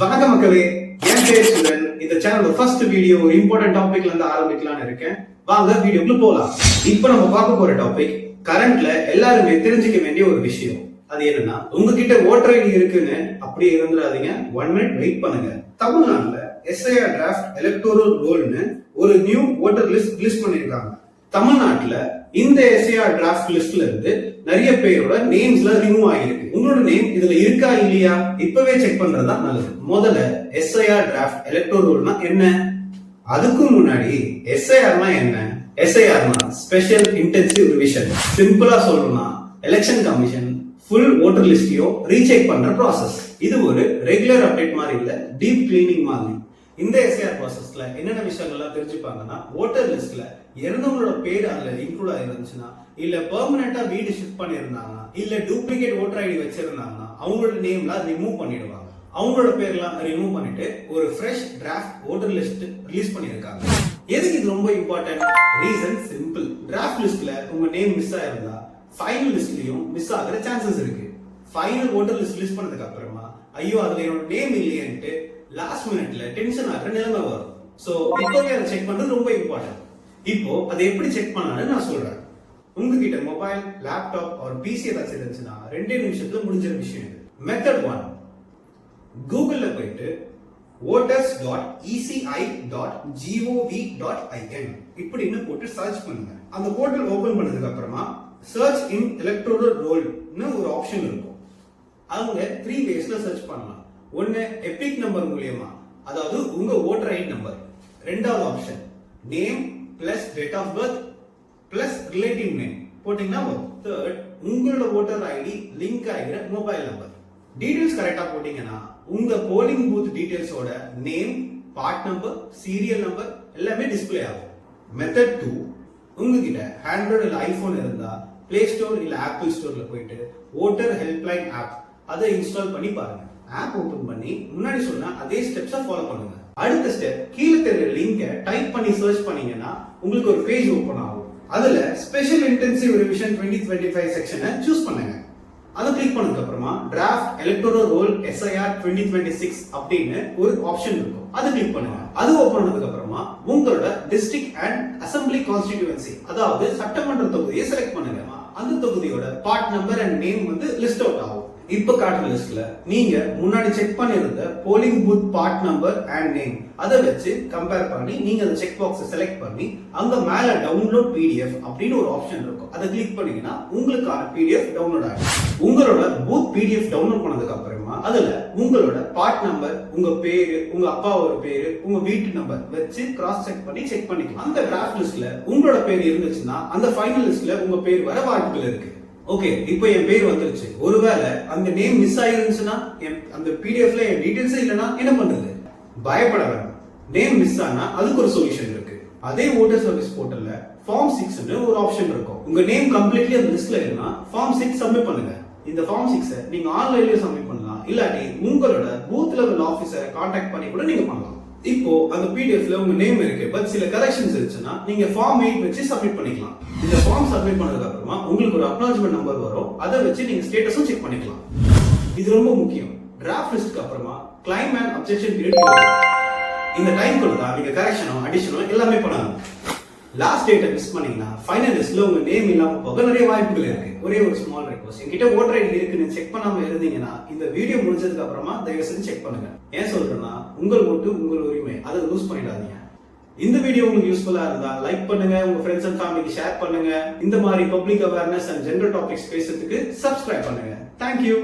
வணக்கம் மக்களே, என் பேர் சுரன். இந்த சேனலோட ஃபர்ஸ்ட் வீடியோ ஒரு இம்பார்ட்டன்ட் டாபிக்ல இருந்து ஆரம்பிக்கலாம்னு இருக்கேன். வாங்க வீடியோக்குள்ள போலாம். இப்போ நம்ம பார்க்க போற டாபிக் கரண்ட்ல எல்லாருமே தெரிஞ்சுக்க வேண்டிய ஒரு விஷயம். அது என்னன்னா, உங்ககிட்ட ஓட்டர் ஐடி இருக்குன்னு அப்படியே இருந்துடாதீங்க. 1 மினிட் வெயிட் பண்ணுங்க. தமிழ்நாட்டுல எஸ்ஐஆர் டிராஃப்ட் எலக்டோரல் ரோல்னு ஒரு நியூ ஓட்டர் லிஸ்ட் ரிலீஸ் பண்ணிருக்காங்க. தமிழ்நாட்டுல இந்த எஸ்ஐஆர் டிராஃப்ட் லிஸ்ட்ல இருந்து நிறைய பேரோட நேம்ஸ்ல ரிமூவ் ஆகிருக்கு. உங்களோட நேம் இதுல இருக்கா இல்லையா இப்பவே செக் பண்றதா நல்லது. முதல்ல எஸ்ஐஆர் டிராஃப்ட் எலக்டோரல் ரோல்னா என்ன? அதுக்கு முன்னாடி எஸ்ஐஆர்னா என்ன? எஸ்ஐஆர்னா ஸ்பெஷல் இன்டென்சிவ் ரிவிஷன். சிம்பிளா சொல்லணும்னா எலெக்ஷன் கமிஷன் ஃபுல் ஓட்டர் லிஸ்டையோ ரீசெக் பண்ற ப்ராசஸ். இது ஒரு ரெகுலர் அப்டேட் மாதிரி இல்ல, டீப் கிளீனிங் மாதிரி. இந்த எஸ்ஐஆர் ப்ராசஸ்ல என்னென்ன விஷயங்கள்லாம் தெரிஞ்சுப்பாங்கன்னா, ஓட்டர் லிஸ்ட்ல இறந்தவங்களோட பேர் அதுல இன்க்ளூட் ஆயிருந்துச்சுன்னா, இல்ல பெர்மனண்டா வீடு ஷிஃப்ட் பண்ணிருந்தாங்கன்னா, இல்ல டூப்ளிகேட் ஓட்டர் ஐடி வச்சிருந்தாங்கன்னா அவங்களோட நேம்லாம் ரிமூவ் பண்ணிடுவாங்க. அவங்களோட பேர்லாம் ரிமூவ் பண்ணிட்டு ஒரு fresh draft voter list release பண்ணிருக்காங்க. எதுக்கு இது ரொம்ப இம்பார்ட்டன்ட்? Reason simple. டிராஃப்ட் லிஸ்ட்ல உங்க நேம் மிஸ் ஆயிருந்தா ஃபைனல் லிஸ்ட்லயும் மிஸ் ஆகிற சான்சஸ் இருக்கு. ஃபைனல் ஓட்டர் லிஸ்ட் ரிலீஸ் பண்ணதுக்கு அப்புறமா ஐயோ அதுல என்னோட நேம் இல்லையேன்ட்டு லாஸ்ட் மினிட்ல டென்ஷன் ஆகிற நிலைமை வரும். சோ இப்போவே அதை செக் பண்றது ரொம்ப இம்பார்ட்டன்ட். இப்போ அதை எப்படி செக் பண்ணலாம்னு நான் சொல்றேன். உங்ககிட்ட மொபைல், லேப்டாப் ஒரு பிசி ஏதாச்சும் இருந்துச்சுன்னா 2 நிமிஷத்துல முடிஞ்ச விஷயம் இது. மெத்தட் 1, கூகுள்ல போயிட்டு voters.eci.gov.in இப்படின்னு போட்டு சர்ச் பண்ணுங்க. அந்த போர்ட்டல் ஓபன் பண்ணதுக்கு அப்புறமா சர்ச் இன் எலக்டோரல் ரோல்னு ஒரு ஆப்ஷன் இருக்கும். அவங்க 3 வேஸ்ல சர்ச் பண்ணலாம். ஒன்னு எபிக் நம்பர் மூலமா, அதாவது உங்க ஓட்டர் ஐடி நம்பர். ரெண்டாவது option name plus date of birth plus relative name போட்டீங்கன்னா வரும். தேர்ட் உங்களோட ஓட்டர் ஐடி லிங்க் ஆகிற மொபைல் நம்பர். டீடைல்ஸ் கரெக்டா போட்டீங்கன்னா உங்க போலிங் பூத் டீடைல்ஸோட name, part number, serial number எல்லாமே டிஸ்பிளே ஆகும். மெத்தட் 2, உங்ககிட்ட ஆண்ட்ராய்டு இல்ல ஐபோன் இருந்தா பிளே ஸ்டோர் இல்ல ஆப்பிள் ஸ்டோர்ல போயிட்டு ஓட்டர் ஹெல்ப்லைன் ஆப் அதை இன்ஸ்டால் பண்ணி பாருங்க. ஆப் ஓபன் பண்ணி முன்னாடி சொன்ன அதே ஸ்டெப்ஸை ஃபாலோ பண்ணுங்க. அடுத்த ஸ்டெப், கீழே தெரியுற லிங்கை டைப் பண்ணி சர்ச் பண்ணீங்கன்னா உங்களுக்கு ஒரு பேஜ் ஓபன் ஆகும். அதுல ஸ்பெஷல் இன்டென்சிவ் ரிவிஷன் 2025 செக்ஷனை சூஸ் பண்ணுங்க. அதை கிளிக் பண்ணதுக்கு அப்புறமா டிராஃப்ட் எலக்டோரல் ரோல் எஸ்ஐஆர் 2026 அப்படின்னு ஒரு ஆப்ஷன் இருக்கும். அதை கிளிக் பண்ணுங்க. அது ஓபன் பண்ணதுக்கு அப்புறமா உங்களோட டிஸ்ட்ரிக்ட் அண்ட் அசெம்பிளி கான்ஸ்டிடியூவன்சி, அதாவது சட்டமன்ற தொகுதியை செலக்ட் பண்ணுங்க. அந்த தொகுதியோட பார்ட் நம்பர் அண்ட் நேம் வந்து லிஸ்ட் அவுட் ஆகும். இப்ப காட்டுற லிஸ்ட்ல நீங்க முன்னாடி செக் பண்ணிருந்த polling booth part number and name அதை வச்சு கம்பேர் பண்ணி நீங்க அந்த செக் பாக்ஸ் செலக்ட் பண்ணி அங்க மேல டவுன்லோட் பிடிஎஃப் அப்படின்னு ஒரு ஆப்ஷன் இருக்கும். அதை கிளிக் பண்ணீங்கன்னா உங்களுக்கான பிடிஎஃப் டவுன்லோட் ஆகும். உங்களோட பூத் பிடிஎஃப் டவுன்லோட் பண்ணதுக்கு அப்புறமா அதுல உங்களோட பார்ட் நம்பர், உங்க பேரு, உங்க அப்பாவோட பேரு, உங்க வீட்டு நம்பர் வச்சு கிராஸ் செக் பண்ணி செக் பண்ணிக்கலாம். அந்த டிராஃப்ட் லிஸ்ட்ல உங்களோட பேர் இருந்துச்சுன்னா அந்த ஃபைனல் லிஸ்ட்ல உங்க பேர் வர வாய்ப்புகள் இருக்கு. ஓகே, இப்போ என் பேர் வந்துருச்சு. ஒருவேளை அந்த நேம் மிஸ் ஆயிருந்துச்சுன்னா, அந்த பிடிஎஃப்ல என் டீடைல்ஸே இல்லைன்னா என்ன பண்றது? பயப்பட வேண்டாம். நேம் மிஸ் ஆனா அதுக்கு ஒரு சொல்யூஷன் இருக்கு. அதே ஓட்டர் சர்வீஸ் போர்ட்டல்ல ஃபார்ம் 6ன்னு ஒரு ஆப்ஷன் இருக்கும். உங்க நேம் கம்ப்ளீட்லி அந்த லிஸ்ட்ல இருந்தா ஃபார்ம் 6 சப்மிட் பண்ணுங்க. இந்த ஃபார்ம் 6 நீங்க ஆன்லைன்லயே சப்மிட் பண்ணலாம், இல்லாட்டி உங்களோட பூத் லெவல் ஆபீசரை கான்டாக்ட் பண்ணி கூட நீங்க பண்ணலாம். இப்போ அந்த பிடிஎஃப்ல உங்க நேம் இருக்கு, பட் சில கரெக்ஷன்ஸ் இருந்துச்சுன்னா நீங்க ஃபார்ம் 8 வச்சு சப்மிட் பண்ணிக்கலாம். இந்த ஃபார்ம் சப்மிட் பண்ணதுக்கு அப்புறமா உங்களுக்கு ஒரு அக்னாலஜ்மென்ட் நம்பர் வரும். அதை வச்சு நீங்க ஸ்டேட்டஸும் செக் பண்ணிக்கலாம். இது ரொம்ப முக்கியம். டிராஃப்ட் லிஸ்ட்க்கு அப்புறமா கிளைம் அண்ட் அப்ஜெக்ஷன் பீரியட். இந்த டைம் கொடுத்தா நீங்க கரெக்ஷனோ அடிஷனோ எல்லாமே பண்ணலாம். லாஸ்ட் டேட்டை மிஸ் பண்ணீங்கன்னா ஃபைனல் லிஸ்ட்ல உங்க நேம் இல்லாம போக நிறைய வாய்ப்புகள் இருக்கு. ஒரே ஒரு ஸ்மால் ரெக்வஸ்ட், என்கிட்ட ஓட்டர் ஐடி இருக்குன்னு செக் பண்ணாம இருந்தீங்கன்னா இந்த வீடியோ முடிஞ்சதுக்கு அப்புறமா தயவு செஞ்சு செக் பண்ணுங்க. ஏன் சொல்றேன்னா, உங்கள் ஓட்டு உங்கள் உரிமை, அதை லூஸ் பண்ணிடாதீங்க. இந்த வீடியோ உங்களுக்கு யூஸ்ஃபுல்லா இருந்தா லைக் பண்ணுங்க, உங்க ஃப்ரெண்ட்ஸ் அண்ட் ஃபேமிலிக்கு ஷேர் பண்ணுங்க. இந்த மாதிரி public awareness and general topics பேசுறதுக்கு சப்ஸ்கிரைப் பண்ணுங்க. தேங்க்யூ.